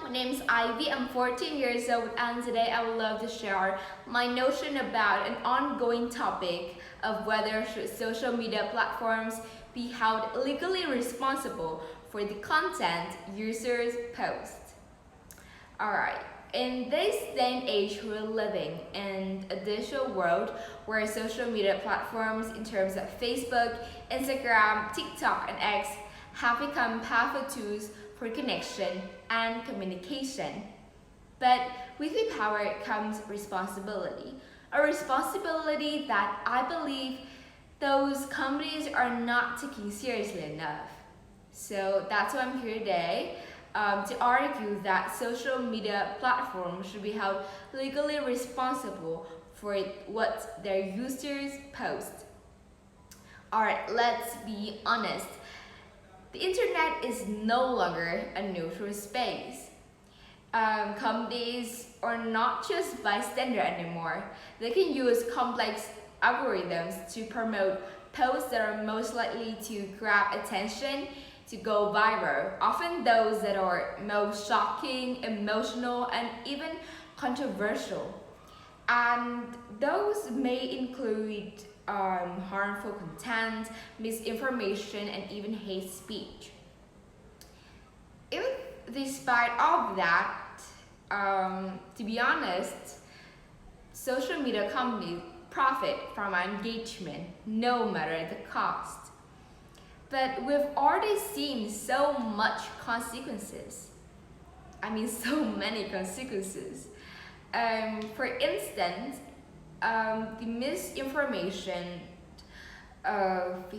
My name is Ivy. I'm 14 years old, and today I would love to share my notion about an ongoing topic of whether should social media platforms be held legally responsible for the content users post. Alright, in this day and age, we're living in a digital world where social media platforms, in terms of Facebook, Instagram, TikTok, and X, have become powerful tools for connection and communication. But with the power comes responsibility. A responsibility that I believe those companies are not taking seriously enough. So that's why I'm here today to argue that social media platforms should be held legally responsible for what their users post. Alright, let's be honest. The internet is no longer a neutral space. Companies are not just bystander anymore. They can use complex algorithms to promote posts that are most likely to grab attention, to go viral, often those that are most shocking, emotional, and even controversial. And those may include harmful content, misinformation, and even hate speech. Even despite all of that, to be honest, social media companies profit from engagement no matter the cost. But we've already seen so much consequences. So many consequences. For instance, the misinformation of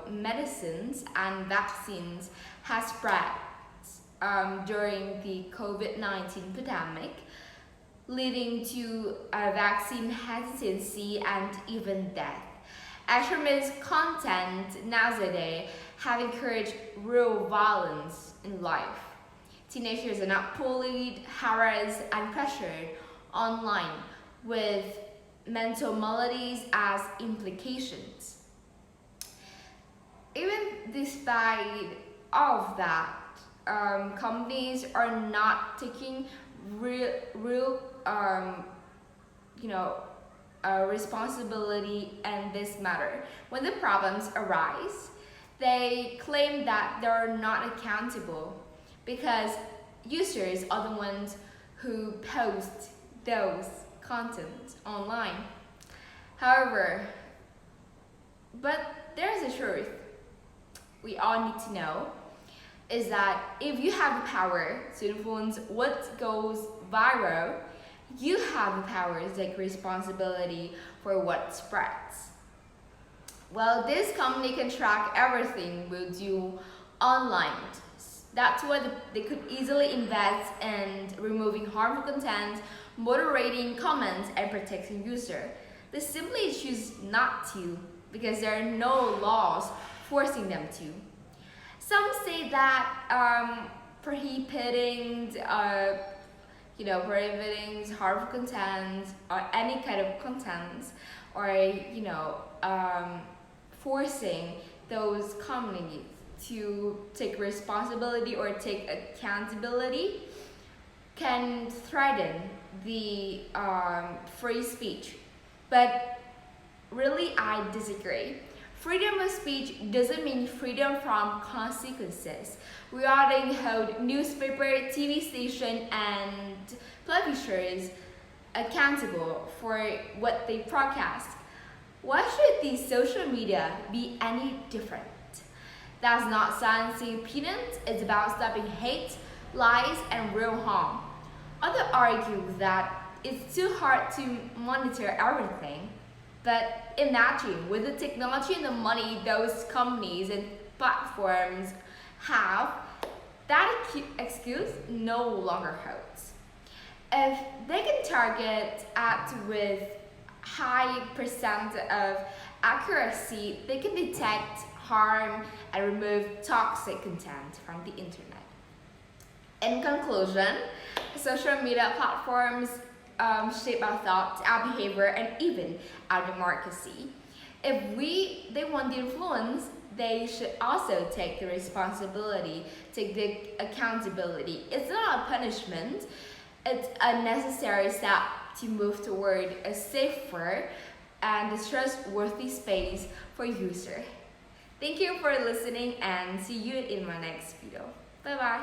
medicines and vaccines has spread during the COVID-19 pandemic, leading to vaccine hesitancy and even death. Extremist content nowadays have encouraged real violence in life. Teenagers are now bullied, harassed, and pressured online with mental maladies as implications. Even despite all of that, companies are not taking real responsibility in this matter. When the problems arise, they claim that they're not accountable because users are the ones who post those content online. However, but there's a truth we all need to know is that if you have the power to influence what goes viral, you have the power to take responsibility for what spreads. Well, this company can track everything we do online. That's why they could easily invest in removing harmful content, moderating comments, and protecting users. They simply choose not to because there are no laws forcing them to. Some say that prohibiting harmful content or any kind of content, or forcing those companies to take responsibility or take accountability can threaten the free speech. But really, I disagree. Freedom of speech doesn't mean freedom from consequences. We already hold newspaper, TV station, and publishers accountable for what they broadcast. Why should the social media be any different? That's not silencing opinions, it's about stopping hate, lies, and real harm. Others argue that it's too hard to monitor everything. But imagine with the technology and the money those companies and platforms have, that excuse no longer holds. If they can target ads with high percent of accuracy, they can detect harm and remove toxic content from the internet. In conclusion, social media platforms shape our thoughts, our behavior, and even our democracy. If they want the influence, they should also take the responsibility, take the accountability. It's not a punishment, it's a necessary step to move toward a safer and a trustworthy space for user. Thank you for listening and see you in my next video. Bye bye.